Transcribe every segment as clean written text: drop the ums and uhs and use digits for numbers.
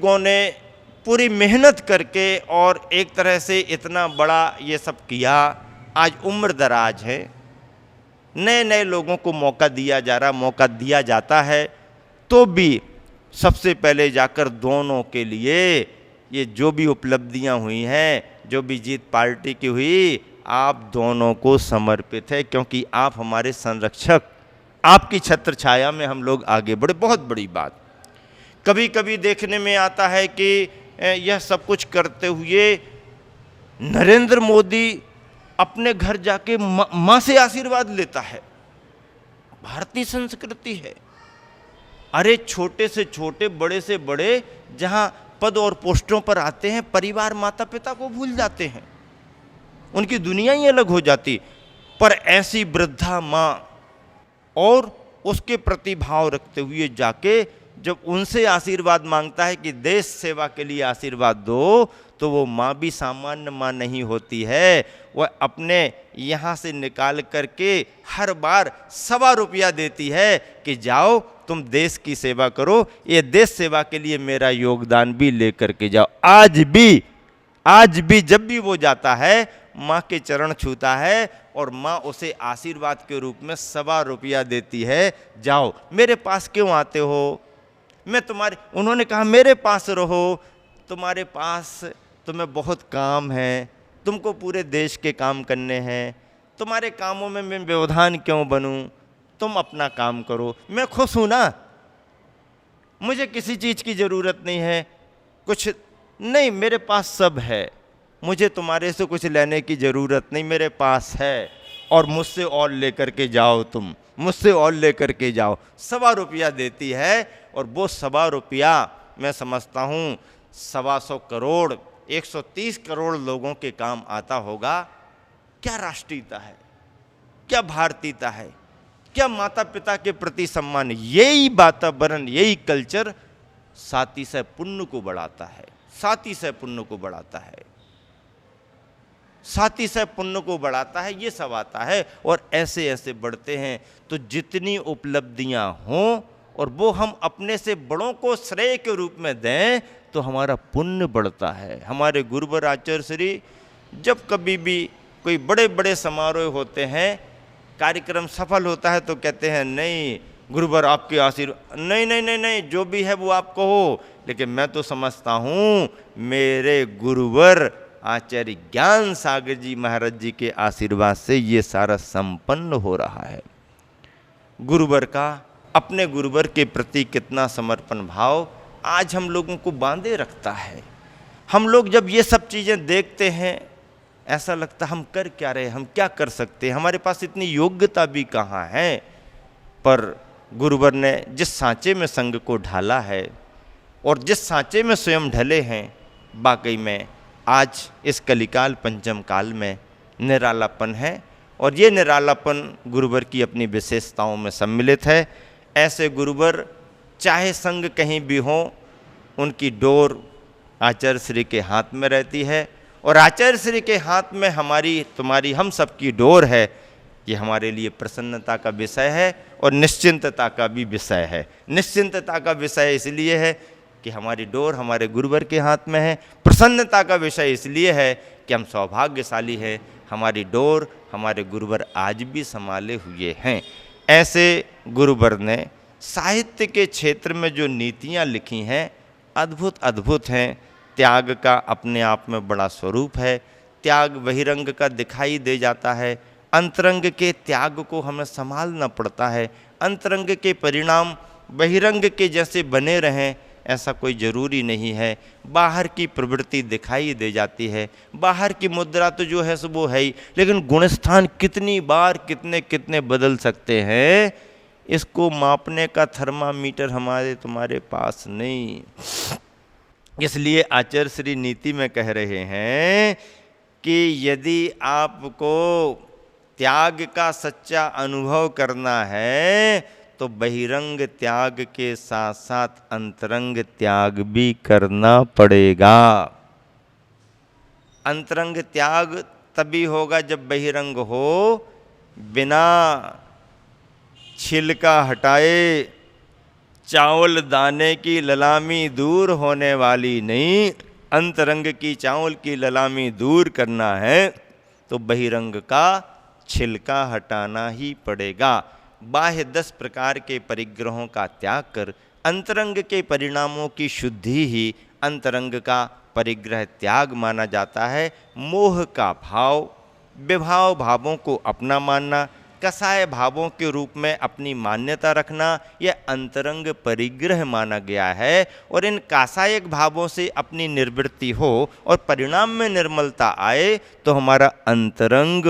लोगों ने पूरी मेहनत करके और एक तरह से इतना बड़ा ये सब किया, आज उम्र दराज है, नए नए लोगों को मौका दिया जाता है, तो भी सबसे पहले जाकर दोनों के लिए ये जो भी उपलब्धियां हुई हैं, जो भी जीत पार्टी की हुई, आप दोनों को समर्पित है, क्योंकि आप हमारे संरक्षक, आपकी छत्र छाया में हम लोग आगे बढ़े। बहुत बड़ी बात। कभी कभी देखने में आता है कि यह सब कुछ करते हुए नरेंद्र मोदी अपने घर जाके मां से आशीर्वाद लेता है। भारतीय संस्कृति है। अरे छोटे से छोटे, बड़े से बड़े जहां पद और पोस्टों पर आते हैं, परिवार माता पिता को भूल जाते हैं, उनकी दुनिया ही अलग हो जाती। पर ऐसी वृद्धा मां और उसके प्रति भाव रखते हुए जाके जब उनसे आशीर्वाद मांगता है कि देश सेवा के लिए आशीर्वाद दो, तो वो माँ भी सामान्य माँ नहीं होती है। वह अपने यहाँ से निकाल करके हर बार ₹1.25 देती है कि जाओ तुम देश की सेवा करो, ये देश सेवा के लिए मेरा योगदान भी लेकर के जाओ। आज भी जब भी वो जाता है, माँ के चरण छूता है और माँ उसे आशीर्वाद के रूप में ₹1.25 देती है, जाओ मेरे पास क्यों आते हो, मैं तुम्हारे, उन्होंने कहा मेरे पास रहो, तुम्हारे पास तुम्हें बहुत काम है, तुमको पूरे देश के काम करने हैं, तुम्हारे कामों में मैं व्यवधान क्यों बनूं, तुम अपना काम करो, मैं खुश हूं ना, मुझे किसी चीज़ की ज़रूरत नहीं है, कुछ नहीं, मेरे पास सब है, मुझे तुम्हारे से कुछ लेने की ज़रूरत नहीं, मेरे पास है, और मुझसे और लेकर के जाओ, तुम मुझसे और लेकर के जाओ। ₹1.25 देती है, और वो ₹1.25 मैं समझता हूँ 125 करोड़ 130 करोड़ लोगों के काम आता होगा। क्या राष्ट्रीयता है, क्या भारतीयता है, क्या माता पिता के प्रति सम्मान। यही वातावरण, यही कल्चर साथी से पुण्य को बढ़ाता है, साथी से पुण्य को बढ़ाता है, साथी से पुण्य को बढ़ाता है, ये सब आता है। और ऐसे ऐसे बढ़ते हैं, तो जितनी उपलब्धियां हों और वो हम अपने से बड़ों को श्रेय के रूप में दें, तो हमारा पुण्य बढ़ता है। हमारे गुरुवर आचार्य श्री जब कभी भी कोई बड़े बड़े समारोह होते हैं, कार्यक्रम सफल होता है, तो कहते हैं नहीं गुरुवर आपके आशीर्वाद, नहीं नहीं नहीं नहीं, जो भी है वो आपको हो, लेकिन मैं तो समझता हूँ मेरे गुरुवर आचार्य ज्ञान सागर जी महाराज जी के आशीर्वाद से ये सारा संपन्न हो रहा है। गुरुवर का, अपने गुरुवर के प्रति कितना समर्पण भाव आज हम लोगों को बांधे रखता है। हम लोग जब ये सब चीज़ें देखते हैं, ऐसा लगता हम कर क्या रहे, हम क्या कर सकते हैं, हमारे पास इतनी योग्यता भी कहाँ है। पर गुरुवर ने जिस सांचे में संघ को ढाला है और जिस सांचे में स्वयं ढले हैं, वाकई में आज इस कलिकाल पंचम काल में निरालापन है, और ये निरालापन गुरुवर की अपनी विशेषताओं में सम्मिलित है। ऐसे गुरुवर चाहे संग कहीं भी हो, उनकी डोर आचार्य श्री के हाथ में रहती है, और आचार्य श्री के हाथ में हमारी, तुम्हारी, हम सबकी डोर है। ये हमारे लिए प्रसन्नता का विषय है और निश्चिंतता का भी विषय है। निश्चिंतता का विषय इसलिए है कि हमारी डोर हमारे गुरुवर के हाथ में है। प्रसन्नता का विषय इसलिए है कि हम सौभाग्यशाली हैं, हमारी डोर हमारे गुरुवर आज भी संभाले हुए हैं। ऐसे गुरुवर ने साहित्य के क्षेत्र में जो नीतियाँ लिखी हैं, अद्भुत अद्भुत हैं। त्याग का अपने आप में बड़ा स्वरूप है। त्याग बहिरंग का दिखाई दे जाता है, अंतरंग के त्याग को हमें संभालना पड़ता है। अंतरंग के परिणाम बहिरंग के जैसे बने रहें ऐसा कोई ज़रूरी नहीं है। बाहर की प्रवृत्ति दिखाई दे जाती है, बाहर की मुद्रा तो जो है सो वो है ही, लेकिन गुणस्थान कितनी बार कितने कितने बदल सकते हैं, इसको मापने का थर्मामीटर हमारे तुम्हारे पास नहीं। इसलिए आचार्य श्री नीति में कह रहे हैं कि यदि आपको त्याग का सच्चा अनुभव करना है तो बहिरंग त्याग के साथ साथ अंतरंग त्याग भी करना पड़ेगा। अंतरंग त्याग तभी होगा जब बहिरंग हो, बिना छिलका हटाए चावल दाने की ललामी दूर होने वाली नहीं, अंतरंग की चावल की ललामी दूर करना है तो बहिरंग का छिलका हटाना ही पड़ेगा। बाह्य 10 प्रकार के परिग्रहों का त्याग कर अंतरंग के परिणामों की शुद्धि ही अंतरंग का परिग्रह त्याग माना जाता है। मोह का भाव, विभाव भावों को अपना मानना, कसाय भावों के रूप में अपनी मान्यता रखना, यह अंतरंग परिग्रह माना गया है। और इन कासायक भावों से अपनी निवृत्ति हो और परिणाम में निर्मलता आए तो हमारा अंतरंग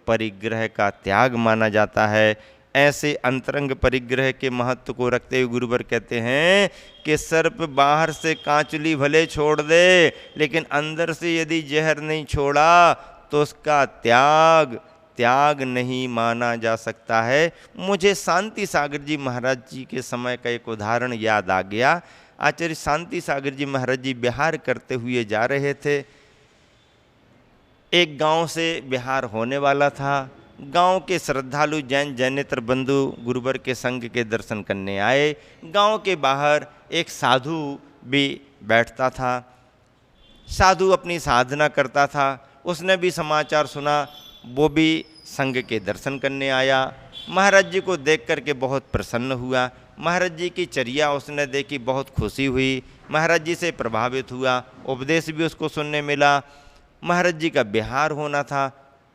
परिग्रह का त्याग माना जाता है। ऐसे अंतरंग परिग्रह के महत्व को रखते हुए गुरुवर कहते हैं कि सर्प बाहर से कांचुली भले छोड़ दे, लेकिन अंदर से यदि जहर नहीं छोड़ा तो उसका त्याग नहीं माना जा सकता है। मुझे शांति सागर जी महाराज जी के समय का एक उदाहरण याद आ गया। आचार्य शांति सागर जी महाराज जी बिहार करते हुए जा रहे थे। एक गांव से बिहार होने वाला था। गांव के श्रद्धालु जैन जैनेतर बंधु गुरुवर के संघ के दर्शन करने आए। गांव के बाहर एक साधु भी बैठता था। साधु अपनी साधना करता था। उसने भी समाचार सुना, वो भी संघ के दर्शन करने आया। महाराज जी को देख करके बहुत प्रसन्न हुआ। महाराज जी की चर्या उसने देखी, बहुत खुशी हुई। महाराज जी से प्रभावित हुआ, उपदेश भी उसको सुनने मिला। महाराज जी का बिहार होना था।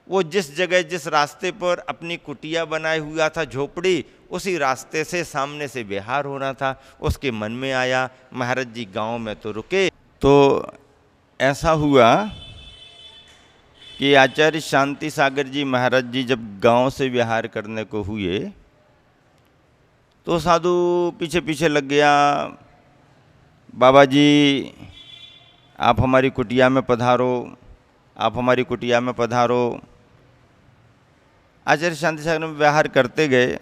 वो जिस जगह जिस रास्ते पर अपनी कुटिया बनाए हुआ था, झोपड़ी, उसी रास्ते से सामने से बिहार होना था। उसके मन में आया महाराज जी गांव में तो रुके। तो ऐसा हुआ कि आचार्य शांति सागर जी महाराज जी जब गांव से विहार करने को हुए तो साधु पीछे पीछे लग गया। बाबा जी आप हमारी कुटिया में पधारो, आप हमारी कुटिया में पधारो। आचार्य शांति सागर में विहार करते गए।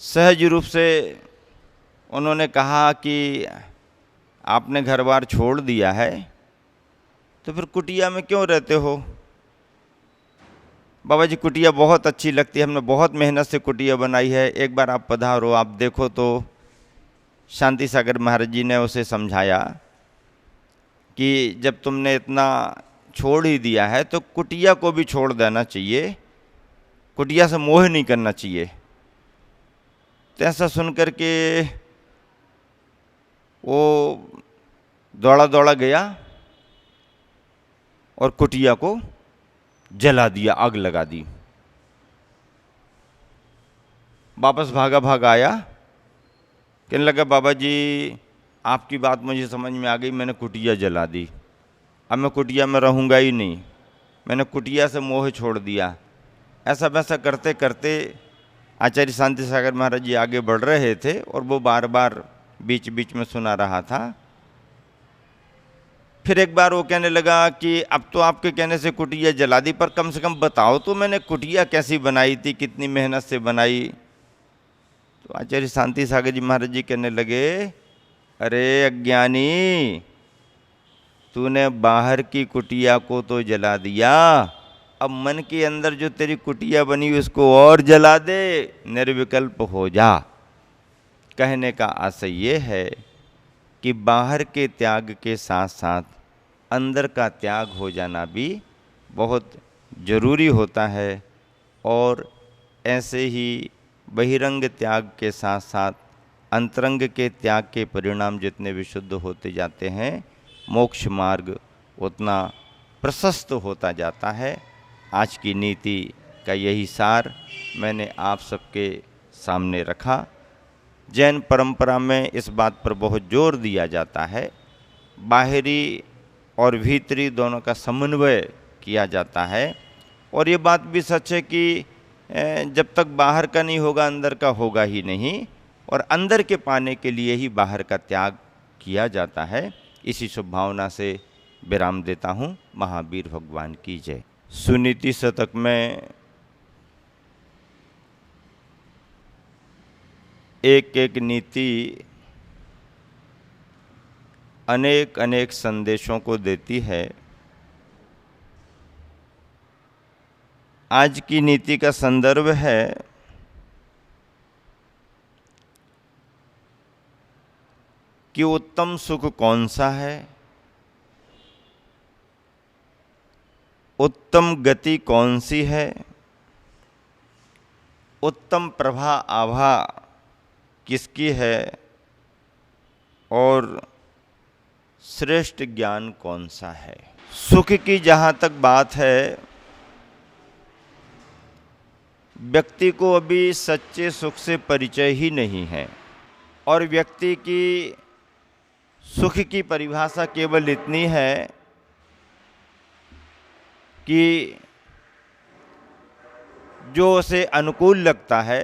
सहज रूप से उन्होंने कहा कि आपने घर बार छोड़ दिया है तो फिर कुटिया में क्यों रहते हो? बाबा जी कुटिया बहुत अच्छी लगती है, हमने बहुत मेहनत से कुटिया बनाई है, एक बार आप पधारो, आप देखो। तो शांति सागर महाराज जी ने उसे समझाया कि जब तुमने इतना छोड़ ही दिया है तो कुटिया को भी छोड़ देना चाहिए, कुटिया से मोह नहीं करना चाहिए। तो ऐसा सुन करके वो दौड़ा दौड़ा गया और कुटिया को जला दिया, आग लगा दी। वापस भागा आया, कहने लगा बाबा जी आपकी बात मुझे समझ में आ गई, मैंने कुटिया जला दी, अब मैं कुटिया में रहूँगा ही नहीं, मैंने कुटिया से मोह छोड़ दिया। ऐसा वैसा करते करते आचार्य शांति सागर महाराज जी आगे बढ़ रहे थे और वो बार बार बीच बीच में सुना रहा था। फिर एक बार वो कहने लगा कि अब तो आपके कहने से कुटिया जला दी, पर कम से कम बताओ तो मैंने कुटिया कैसी बनाई थी, कितनी मेहनत से बनाई। तो आचार्य शांति सागर जी महाराज जी कहने लगे, अरे अज्ञानी, तूने बाहर की कुटिया को तो जला दिया, अब मन के अंदर जो तेरी कुटिया बनी उसको और जला दे, निर्विकल्प हो जा। कहने का आशय ये है कि बाहर के त्याग के साथ साथ अंदर का त्याग हो जाना भी बहुत जरूरी होता है। और ऐसे ही बहिरंग त्याग के साथ साथ अंतरंग के त्याग के परिणाम जितने विशुद्ध होते जाते हैं, मोक्ष मार्ग उतना प्रशस्त होता जाता है। आज की नीति का यही सार मैंने आप सबके सामने रखा। जैन परंपरा में इस बात पर बहुत जोर दिया जाता है, बाहरी और भीतरी दोनों का समन्वय किया जाता है। और ये बात भी सच है कि जब तक बाहर का नहीं होगा अंदर का होगा ही नहीं, और अंदर के पाने के लिए ही बाहर का त्याग किया जाता है। इसी शुभ भावना से विराम देता हूँ। महावीर भगवान की जय। सुनीति शतक में एक एक नीति अनेक अनेक संदेशों को देती है। आज की नीति का संदर्भ है कि उत्तम सुख कौन सा है, उत्तम गति कौन सी है, उत्तम प्रभा आभा किसकी है और श्रेष्ठ ज्ञान कौन सा है। सुख की जहाँ तक बात है, व्यक्ति को अभी सच्चे सुख से परिचय ही नहीं है और व्यक्ति की सुख की परिभाषा केवल इतनी है कि जो उसे अनुकूल लगता है,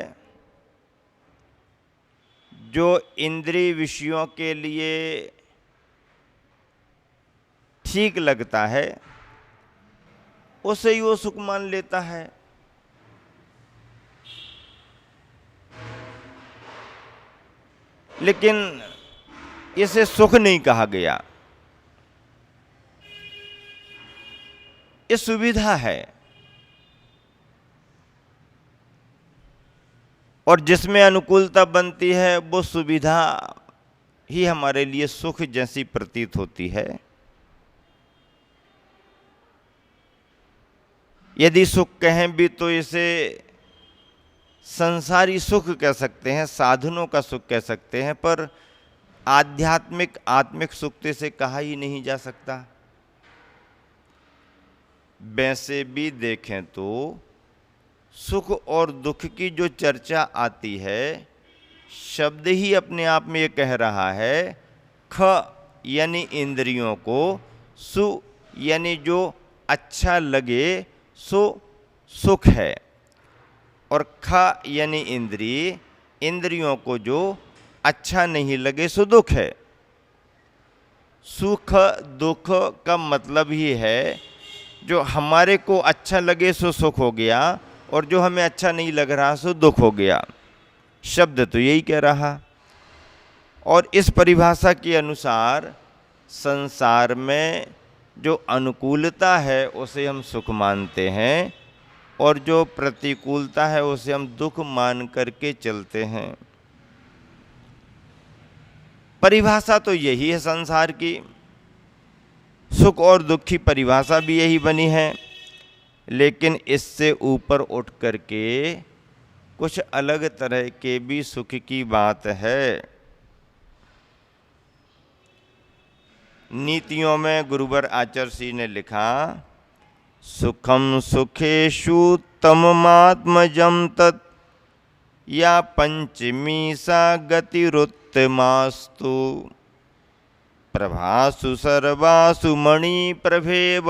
जो इंद्रिय विषयों के लिए ठीक लगता है, उसे ही वो सुख मान लेता है। लेकिन इसे सुख नहीं कहा गया, ये सुविधा है। और जिसमें अनुकूलता बनती है वो सुविधा ही हमारे लिए सुख जैसी प्रतीत होती है। यदि सुख कहें भी तो इसे संसारी सुख कह सकते हैं, साधनों का सुख कह सकते हैं, पर आध्यात्मिक आत्मिक सुख तो इसे कहा ही नहीं जा सकता। वैसे भी देखें तो सुख और दुख की जो चर्चा आती है, शब्द ही अपने आप में ये कह रहा है, ख यानी इंद्रियों को, सु यानी जो अच्छा लगे सो सुख है, और ख यानी इंद्रिय, इंद्रियों को जो अच्छा नहीं लगे सो दुख है। सुख दुख का मतलब ही है जो हमारे को अच्छा लगे सो सुख हो गया और जो हमें अच्छा नहीं लग रहा सो दुख हो गया। शब्द तो यही कह रहा। और इस परिभाषा के अनुसार संसार में जो अनुकूलता है उसे हम सुख मानते हैं और जो प्रतिकूलता है उसे हम दुख मान करके चलते हैं। परिभाषा तो यही है संसार की, सुख और दुख की परिभाषा भी यही बनी है। लेकिन इससे ऊपर उठ करके कुछ अलग तरह के भी सुख की बात है। नीतियों में गुरुवर आचार्य श्री ने लिखा, सुखम सुखेषु तममात्मजं तत् या पंचमी सा गतिरुत्तमास्तु प्रभासु सर्वासु मणि प्रभेव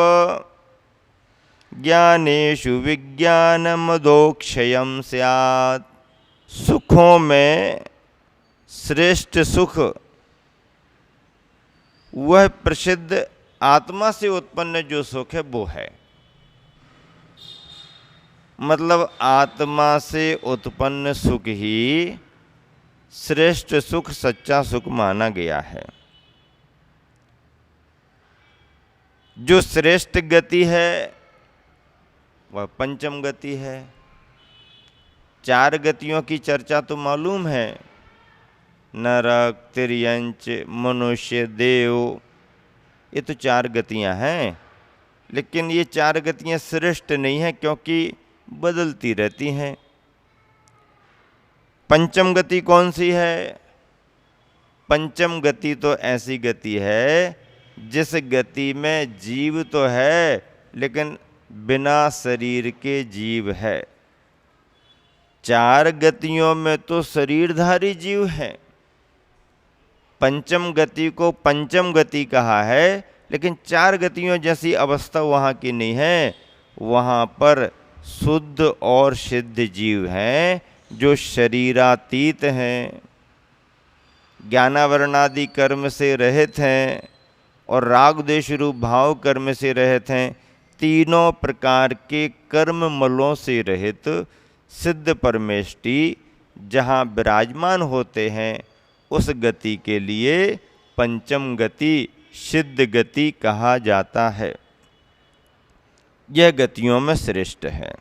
ज्ञानेषु विज्ञानमदोक्षयं स्यात्। सुखों में श्रेष्ठ सुख वह प्रसिद्ध आत्मा से उत्पन्न जो सुख है वो है। मतलब आत्मा से उत्पन्न सुख ही श्रेष्ठ सुख, सच्चा सुख माना गया है। जो श्रेष्ठ गति है वह पंचम गति है। चार गतियों की चर्चा तो मालूम है, नरक, तिर्यंच, मनुष्य, देव, ये तो चार गतियां हैं। लेकिन ये चार गतियां श्रेष्ठ नहीं हैं क्योंकि बदलती रहती हैं। पंचम गति कौन सी है? पंचम गति तो ऐसी गति है जिस गति में जीव तो है लेकिन बिना शरीर के जीव है। चार गतियों में तो शरीरधारी जीव है। पंचम गति को पंचम गति कहा है, लेकिन चार गतियों जैसी अवस्था वहाँ की नहीं है। वहाँ पर शुद्ध और सिद्ध जीव हैं जो शरीरातीत हैं, ज्ञानावरणादि कर्म से रहित हैं और राग द्वेष रूप भाव कर्म से रहित हैं। तीनों प्रकार के कर्म मलों से रहित सिद्ध परमेष्टि जहाँ विराजमान होते हैं उस गति के लिए पंचम गति, सिद्ध गति कहा जाता है। यह गतियों में श्रेष्ठ है।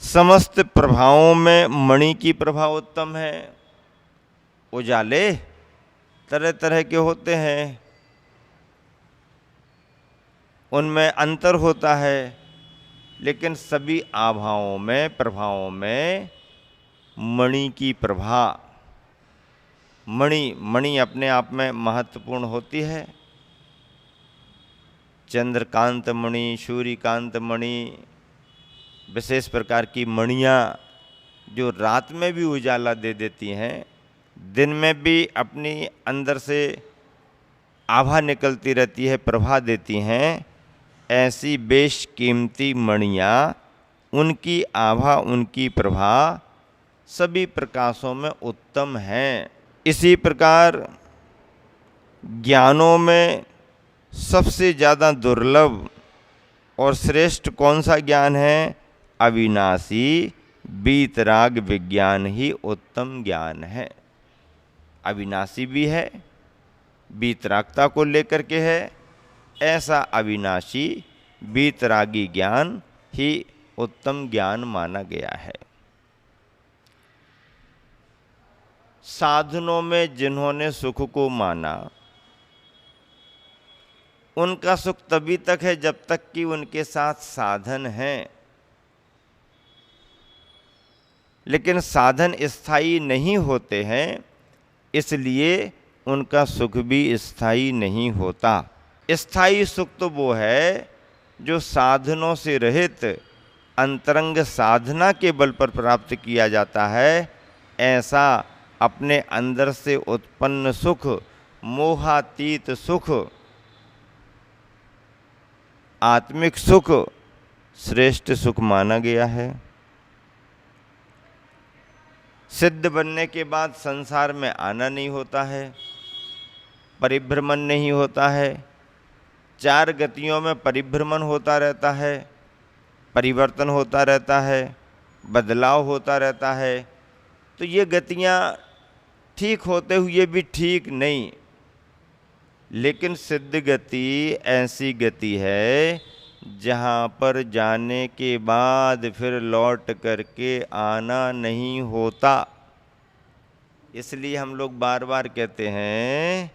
समस्त प्रभावों में मणि की प्रभा उत्तम है। उजाले तरह तरह के होते हैं, उनमें अंतर होता है, लेकिन सभी आभाओं में, प्रभावों में मणि की प्रभा, मणि अपने आप में महत्वपूर्ण होती है। चंद्रकांत मणि, सूर्यकांत मणि, विशेष प्रकार की मणियाँ जो रात में भी उजाला दे देती हैं, दिन में भी अपनी अंदर से आभा निकलती रहती है, प्रभा देती हैं। ऐसी बेशकीमती मणियाँ, उनकी आभा, उनकी प्रभा सभी प्रकाशों में उत्तम हैं। इसी प्रकार ज्ञानों में सबसे ज़्यादा दुर्लभ और श्रेष्ठ कौन सा ज्ञान है? अविनाशी वीतराग विज्ञान ही उत्तम ज्ञान है। अविनाशी भी है, वीतरागता को लेकर के है, ऐसा अविनाशी वीतरागी ज्ञान ही उत्तम ज्ञान माना गया है। साधनों में जिन्होंने सुख को माना, उनका सुख तभी तक है जब तक कि उनके साथ साधन हैं, लेकिन साधन स्थायी नहीं होते हैं, इसलिए उनका सुख भी स्थायी नहीं होता। स्थायी सुख तो वो है जो साधनों से रहित अंतरंग साधना के बल पर प्राप्त किया जाता है। ऐसा अपने अंदर से उत्पन्न सुख, मोहातीत सुख, आत्मिक सुख श्रेष्ठ सुख माना गया है। सिद्ध बनने के बाद संसार में आना नहीं होता है, परिभ्रमण नहीं होता है, चार गतियों में परिभ्रमण होता रहता है, परिवर्तन होता रहता है, बदलाव होता रहता है। तो ये गतियाँ ठीक होते हुए भी ठीक नहीं, लेकिन सिद्ध गति ऐसी गति है जहाँ पर जाने के बाद फिर लौट करके आना नहीं होता। इसलिए हम लोग बार बार कहते हैं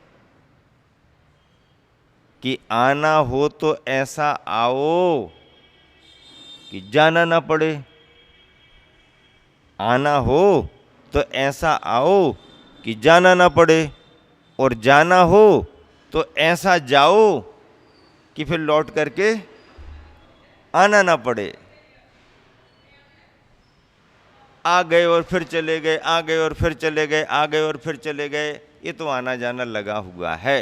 कि आना हो तो ऐसा आओ कि जाना ना पड़े, आना हो तो ऐसा आओ कि जाना ना पड़े, और जाना हो तो ऐसा जाओ कि फिर लौट करके आना ना पड़े। आ गए और फिर चले गए, आ गए और फिर चले गए, आ गए और फिर चले गए, ये तो आना जाना लगा हुआ है।